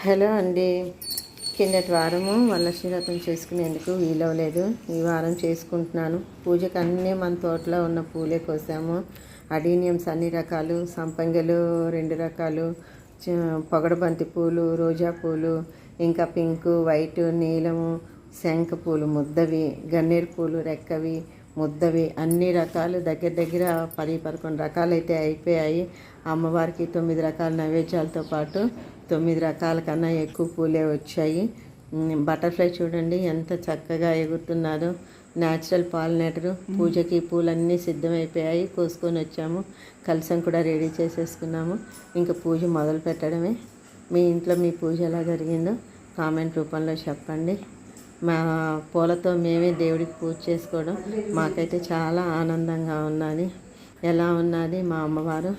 Hello అండి. కిందటి వారము వరలక్ష్మి వ్రతం చేసుకునేందుకు వీలవలేదు. ఈ వారం చేసుకుంటున్నాను. పూజకు అన్నీ మన తోటలో ఉన్న పూలే కోసాము. అడీనియమ్స్ అన్ని రకాలు, సంపంగలు 2 రకాలు, పొగడబంతి పూలు, రోజా పూలు, ఇంకా పింకు, వైటు, నీలము, శంఖ పూలు ముద్దవి, గన్నేరు పూలు రెక్కవి, ముద్దవి, అన్ని రకాలు దగ్గర దగ్గర 10-11 రకాలు అయితే అయిపోయాయి. అమ్మవారికి 9 రకాల నైవేద్యాలతో పాటు 9 రకాల కన్నా ఎక్కువ పూలే వచ్చాయి. బటర్ఫ్లై చూడండి ఎంత చక్కగా ఎగురుతున్నారో. న్యాచురల్ పాలినేటరు. పూజకి పూలన్నీ సిద్ధమైపోయాయి, కోసుకొని వచ్చాము. కలసం కూడా రెడీ చేసేసుకున్నాము. ఇంకా పూజ మొదలు పెట్టడమే. మీ ఇంట్లో మీ పూజ ఎలా జరిగిందో కామెంట్ రూపంలో చెప్పండి. మా పూలతో మేమే దేవుడికి పూజ చేసుకోవడం మాకైతే చాలా ఆనందంగా ఉన్నది. ఎలా ఉన్నది మా అమ్మవారు?